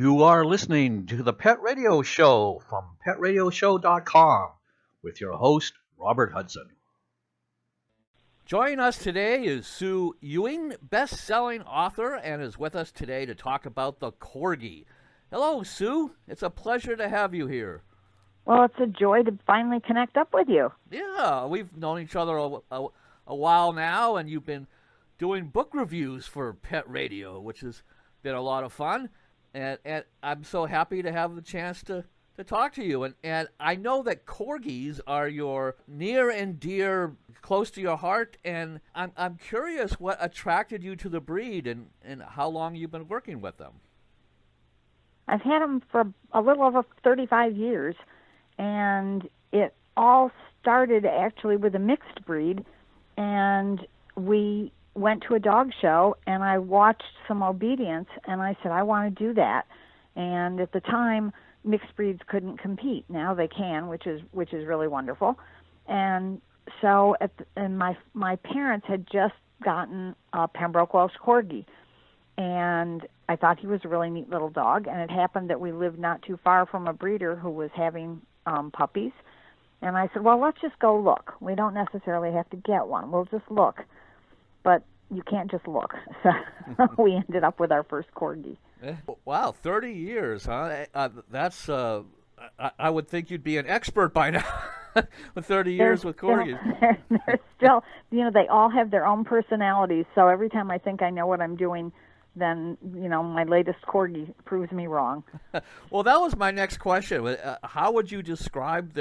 You are listening to the Pet Radio Show from PetRadioShow.com with your host, Robert Hudson. Joining us today is Sue Ewing, best-selling author, and is with us today to talk about the Corgi. Hello, Sue. It's a pleasure to have you here. Well, it's a joy to finally connect up with you. Yeah, we've known each other a while now, and you've been doing book reviews for Pet Radio, which has been a lot of fun. And I'm so happy to have the chance to talk to you. And I know that Corgis are your near and dear, close to your heart. And I'm curious what attracted you to the breed and how long you've been working with them. I've had them for a little over 35 years. And it all started actually with a mixed breed. And we went to a dog show, and I watched some obedience, and I said, I want to do that. And at the time, mixed breeds couldn't compete. Now they can, which is really wonderful. And so, my parents had just gotten a Pembroke Welsh Corgi, and I thought he was a really neat little dog. And it happened that we lived not too far from a breeder who was having puppies. And I said, well, let's just go look. We don't necessarily have to get one. We'll just look. But you can't just look. So we ended up with our first Corgi. Wow, 30 years, huh? That's, I would think you'd be an expert by now with 30 years with Corgis. They're still, they all have their own personalities. So every time I think I know what I'm doing, then, my latest Corgi proves me wrong. Well, that was my next question. How would you describe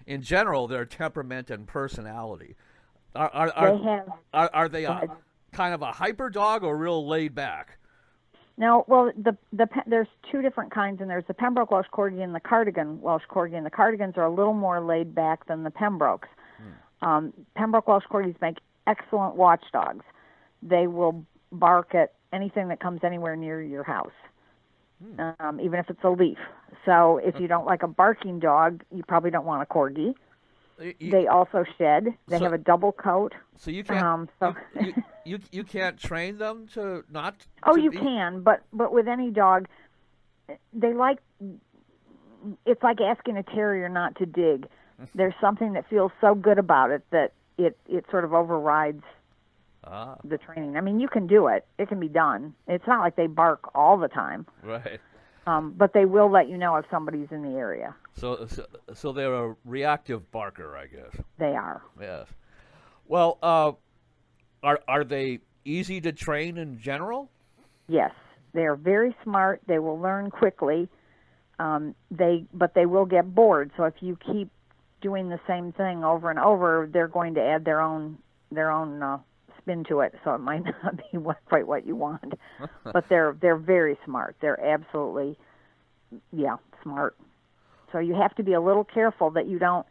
in general, their temperament and personality? Are they kind of a hyper dog or real laid back? No, well, there's two different kinds, and there's the Pembroke Welsh Corgi and the Cardigan Welsh Corgi, and the Cardigans are a little more laid back than the Pembrokes. Pembroke Welsh Corgis make excellent watchdogs. They will bark at anything that comes anywhere near your house, even if it's a leaf. So if you don't like a barking dog, you probably don't want a Corgi. They also shed. They have a double coat. So you can't. You can't train them to not. Oh, you can, but with any dog, they like. It's like asking a terrier not to dig. There's something that feels so good about it that it sort of overrides the training. I mean, you can do it. It can be done. It's not like they bark all the time. Right. But they will let you know if somebody's in the area. So they're a reactive barker, I guess. They are. Yes. Well, are they easy to train in general? Yes, they are very smart. They will learn quickly. But they will get bored. So if you keep doing the same thing over and over, they're going to add their own spin to it, so it might not be quite what you want. But they're very smart. They're absolutely, smart. So you have to be a little careful that you don't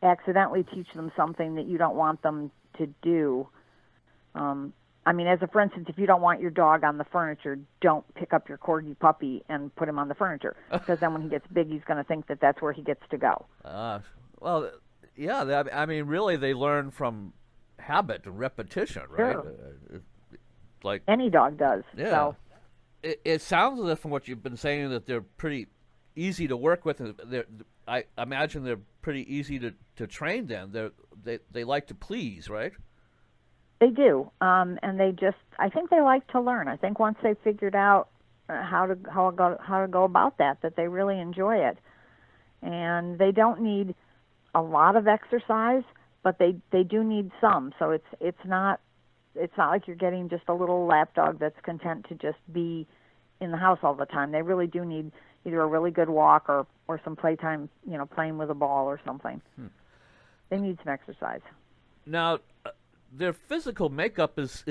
accidentally teach them something that you don't want them to do. For instance, if you don't want your dog on the furniture, don't pick up your Corgi puppy and put him on the furniture, because then when he gets big, he's going to think that that's where he gets to go. Well, yeah, really they learn from habit and repetition, right? Sure. Like any dog does. Yeah. So. It sounds as if, from what you've been saying, that they're pretty easy to work with. I imagine they're pretty easy to train. Then they like to please, right? They do, and I think they like to learn. I think once they figured out how to go about that they really enjoy it, and they don't need a lot of exercise. But they do need some, so it's not like you're getting just a little lap dog that's content to just be in the house all the time. They really do need either a really good walk or some playtime, playing with a ball or something. They need some exercise. Now, their physical makeup is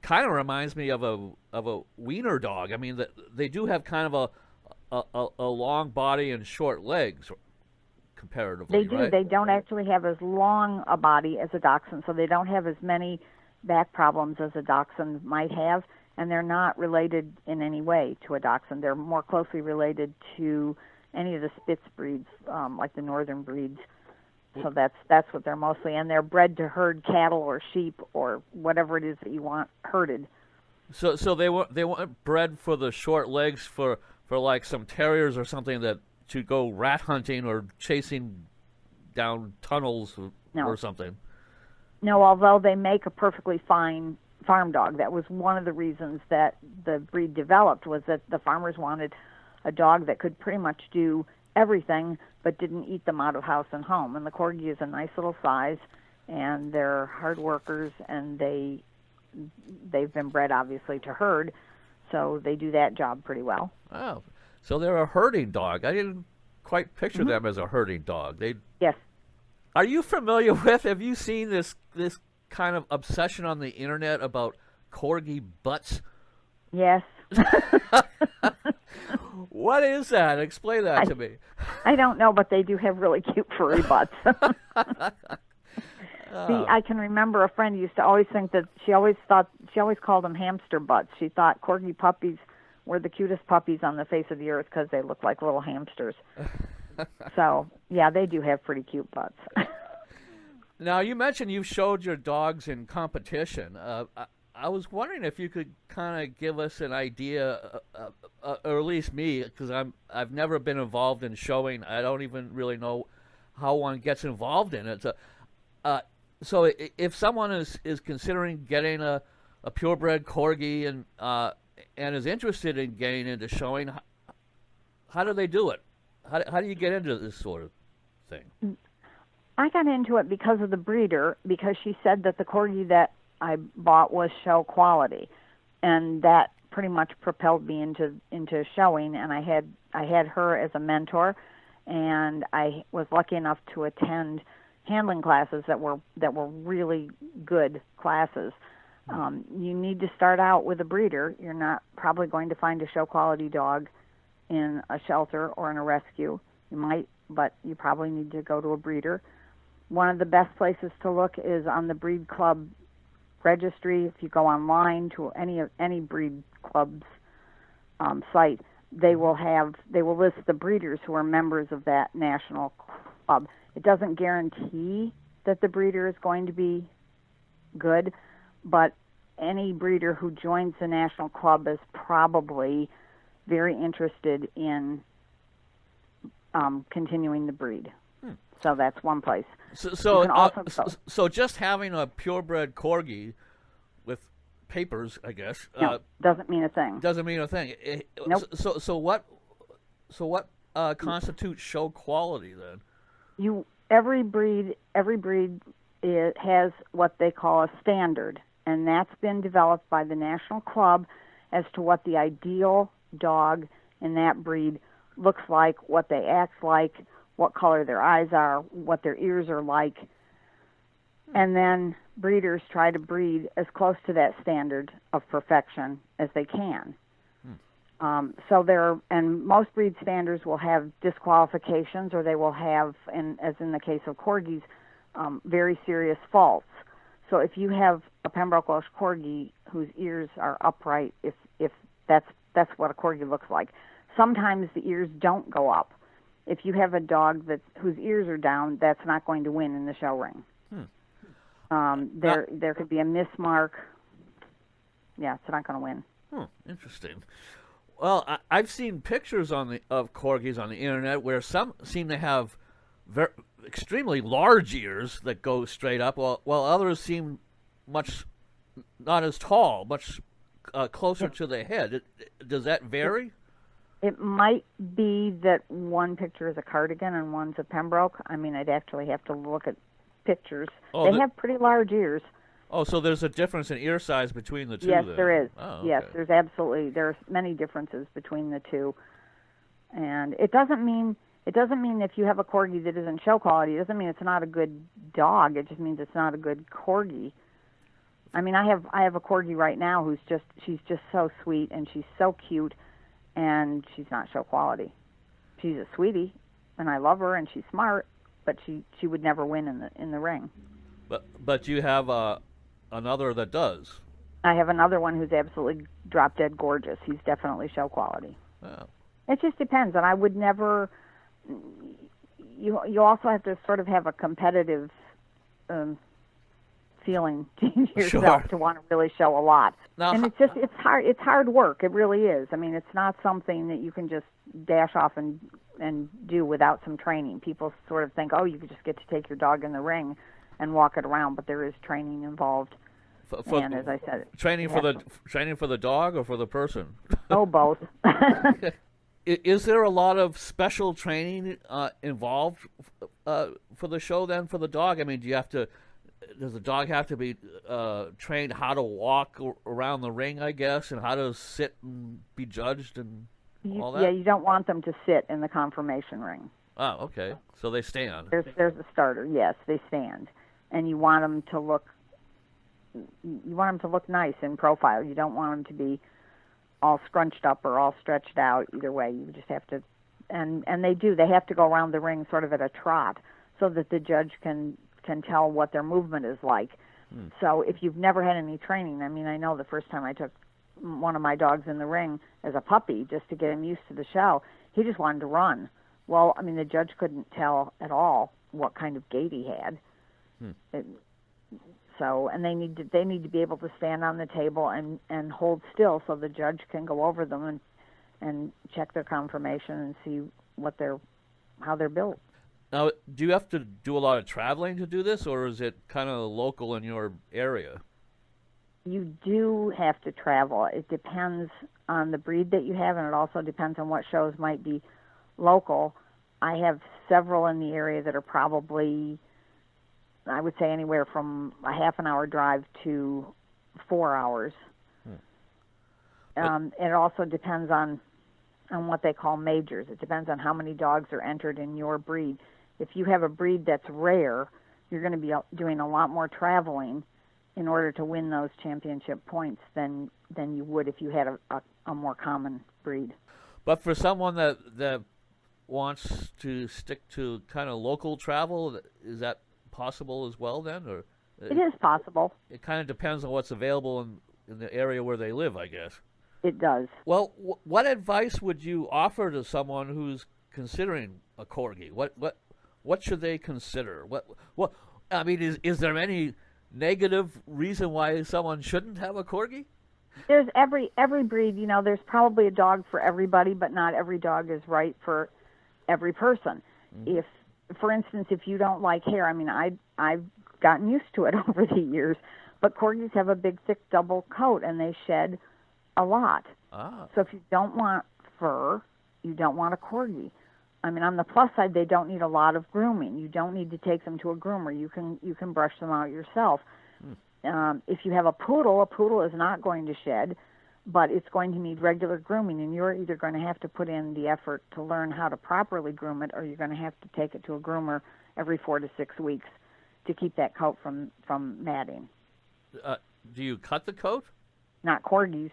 kind of reminds me of a wiener dog. I mean, they do have kind of a long body and short legs. Comparatively, they do. Right? They don't actually have as long a body as a dachshund, so they don't have as many back problems as a dachshund might have, and they're not related in any way to a dachshund. They're more closely related to any of the Spitz breeds, like the northern breeds. So that's what they're mostly, and they're bred to herd cattle or sheep or whatever it is that you want herded. So they weren't bred for the short legs for for like some terriers or something that to go rat hunting or chasing down tunnels or something. No, although they make a perfectly fine farm dog. That was one of the reasons that the breed developed, was that the farmers wanted a dog that could pretty much do everything but didn't eat them out of house and home. And the Corgi is a nice little size, and they're hard workers, and they've been bred obviously to herd, so they do that job pretty well. Oh, so they're a herding dog. I didn't quite picture them as a herding dog. Yes. Are you familiar with? Have you seen this kind of obsession on the internet about Corgi butts? Yes. What is that? Explain that to me. I don't know, but they do have really cute furry butts. I can remember a friend used to always think that she always called them hamster butts. She thought Corgi puppies were the cutest puppies on the face of the earth because they look like little hamsters. So, yeah, they do have pretty cute butts. Now, you mentioned you showed your dogs in competition. I was wondering if you could kind of give us an idea, or at least me, because I've never been involved in showing. I don't even really know how one gets involved in it. So if someone is considering getting a purebred Corgi and is interested in getting into showing, how do they do it? How do you get into this sort of thing? I got into it because of the breeder, because she said that the Corgi that I bought was show quality, and that pretty much propelled me into showing. And I had her as a mentor, and I was lucky enough to attend handling classes that were really good classes. You need to start out with a breeder. You're not probably going to find a show quality dog in a shelter or in a rescue. You might, but you probably need to go to a breeder. One of the best places to look is on the breed club registry. If you go online to any breed club's site, they will list the breeders who are members of that national club. It doesn't guarantee that the breeder is going to be good, but any breeder who joins the national club is probably very interested in continuing the breed. So that's one place. So just having a purebred Corgi with papers, I guess, doesn't mean a thing. Doesn't mean a thing. Nope. So what constitutes show quality then? Every breed has what they call a standard, and that's been developed by the national club as to what the ideal dog in that breed looks like, what they act like, what color their eyes are, what their ears are like. And then breeders try to breed as close to that standard of perfection as they can. And most breed standards will have disqualifications, or they will have, as in the case of Corgis, very serious faults. So if you have a Pembroke Welsh Corgi whose ears are upright, if that's what a Corgi looks like. Sometimes the ears don't go up. If you have a dog whose ears are down, that's not going to win in the show ring. There could be a mismark. Yeah, it's not going to win. Interesting. Well, I've seen pictures of Corgis on the internet where some seem to have extremely large ears that go straight up, while others seem much not as tall, much closer to the head. Does that vary? It might be that one picture is a cardigan and one's a Pembroke. I mean, I'd actually have to look at pictures. They have pretty large ears. Oh, so there's a difference in ear size between the two? Yes, then? there is. Oh, okay. Yes, there's many differences between the two. And it doesn't mean if you have a Corgi that isn't show quality, it doesn't mean it's not a good dog. It just means it's not a good Corgi. I mean, I have a Corgi right now she's just so sweet and she's so cute, and she's not show quality. She's a sweetie, and I love her, and she's smart, but she would never win in the ring. But you have another that does. I have another one who's absolutely drop dead gorgeous. He's definitely show quality. Oh. It just depends, and I would never. You also have to sort of have a competitive feeling to yourself Sure. to want to really show a lot. Now, And it's hard work. It really is. I mean, it's not something that you can just dash off and do without some training. People sort of think, oh, you could just get to take your dog in the ring and walk it around, but there is training involved. And as I said, training for the dog or for the person? Oh, both. Is there a lot of special training involved for the show then for the dog? I mean, does the dog have to be trained how to walk around the ring, I guess, and how to sit and be judged and all that? Yeah, you don't want them to sit in the confirmation ring. Oh, okay. So they stand. There's a starter. Yes, they stand, and you want them to look. You want them to look nice in profile. You don't want them to be all scrunched up or all stretched out. Either way, you just have to, and they do. They have to go around the ring sort of at a trot, so that the judge can tell what their movement is like. So if you've never had any training, I mean, I know the first time I took one of my dogs in the ring as a puppy just to get him used to the show, he just wanted to run. Well, I mean, the judge couldn't tell at all what kind of gait he had. And they need to be able to stand on the table and hold still so the judge can go over them and check their conformation and see how they're built. Now, do you have to do a lot of traveling to do this, or is it kind of local in your area? You do have to travel. It depends on the breed that you have, and it also depends on what shows might be local. I have several in the area that are probably, I would say, anywhere from a half an hour drive to 4 hours. It also depends on what they call majors. It depends on how many dogs are entered in your breed. If you have a breed that's rare, you're going to be doing a lot more traveling in order to win those championship points than you would if you had a more common breed. But for someone that wants to stick to kind of local travel, is that possible as well then? Or it is possible. It kind of depends on what's available in the area where they live, I guess. It does. Well, what advice would you offer to someone who's considering a Corgi? What should they consider? What I mean, is there any negative reason why someone shouldn't have a Corgi? There's every breed, there's probably a dog for everybody, but not every dog is right for every person. If, for instance, if you don't like hair, I mean, I've gotten used to it over the years, but Corgis have a big, thick double coat, and they shed a lot. So if you don't want fur, you don't want a Corgi. I mean, on the plus side, they don't need a lot of grooming. You don't need to take them to a groomer. You can brush them out yourself. If you have a poodle is not going to shed, but it's going to need regular grooming, and you're either going to have to put in the effort to learn how to properly groom it, or you're going to have to take it to a groomer every 4 to 6 weeks to keep that coat from matting. Do you cut the coat? Not Corgis.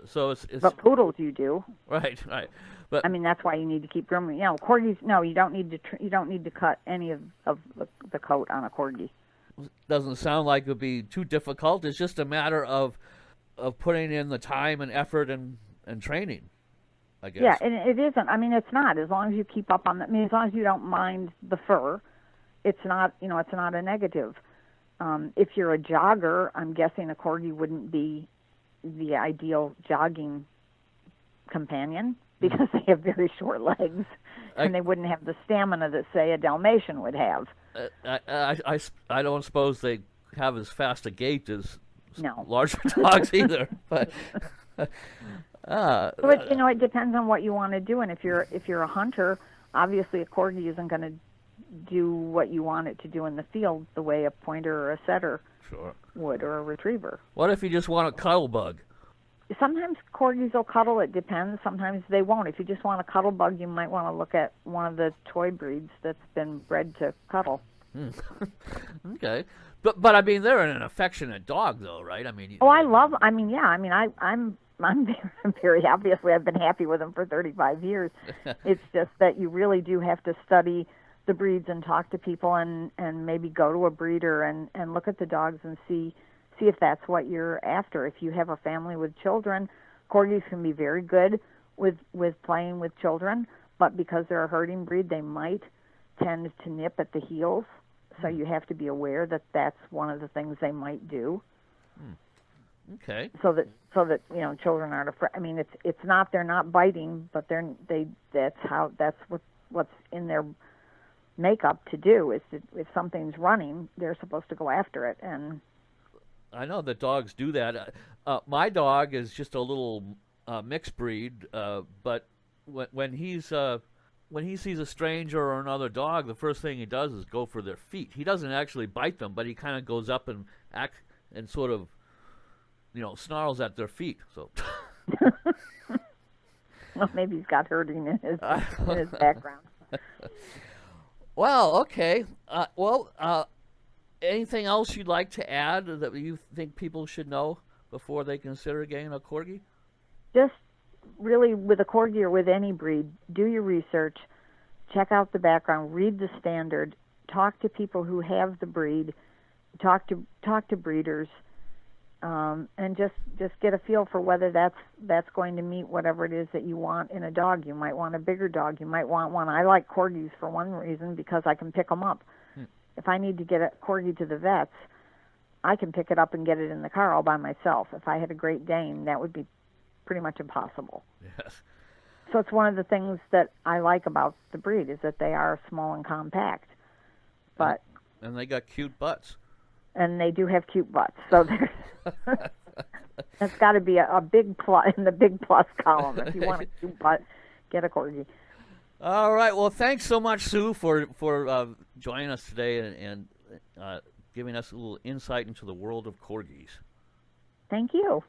So it's but poodles you do. Right. But I mean, that's why you need to keep grooming. Corgis. No, you don't need to cut any of the coat on a Corgi. Doesn't sound like it would be too difficult. It's just a matter of putting in the time and effort and training, I guess. Yeah, and it isn't. I mean, it's not. As long as you keep up on that. I mean, as long as you don't mind the fur, it's not. It's not a negative. If you're a jogger, I'm guessing a Corgi wouldn't be the ideal jogging companion because they have very short legs and they wouldn't have the stamina that, say, a Dalmatian would have. I don't suppose they have as fast a gait as no. larger dogs either. But so it depends on what you want to do, and if you're a hunter, obviously a Corgi isn't going to do what you want it to do in the field the way a pointer or a setter would, or a retriever. What if you just want a cuddle bug? Sometimes Corgis will cuddle. It depends. Sometimes they won't. If you just want a cuddle bug, you might want to look at one of the toy breeds that's been bred to cuddle. Okay, but I mean, they're an affectionate dog, though, right? I mean, I'm very obviously I've been happy with them for 35 years. It's just that you really do have to study the breeds and talk to people and maybe go to a breeder and look at the dogs and see if that's what you're after. If you have a family with children, Corgis can be very good with playing with children, but because they're a herding breed, they might tend to nip at the heels. So you have to be aware that that's one of the things they might do. Okay. So that children aren't afraid. I mean, it's not they're not biting, but that's what's in their makeup to do is that if something's running, they're supposed to go after it. And I know that dogs do that. My dog is just a little mixed breed, but when he sees a stranger or another dog, the first thing he does is go for their feet. He doesn't actually bite them, but he kind of goes up and sort of, snarls at their feet. So, well, maybe he's got herding in his background. Well, okay. Anything else you'd like to add that you think people should know before they consider getting a Corgi? Just really with a Corgi or with any breed, do your research, check out the background, read the standard, talk to people who have the breed, talk to breeders, and just get a feel for whether that's going to meet whatever it is that you want in a dog. You might want a bigger dog. You might want one. I like Corgis for one reason, because I can pick them up. If I need to get a Corgi to the vets, I can pick it up and get it in the car all by myself. If I had a Great Dane, that would be pretty much impossible. Yes. So it's one of the things that I like about the breed is that they are small and compact. But and they got cute butts. And they do have cute butts. So there's that's got to be a big plus in the big plus column. If you want a cute butt, get a Corgi. All right. Well, thanks so much, Sue, for joining us today and giving us a little insight into the world of Corgis. Thank you.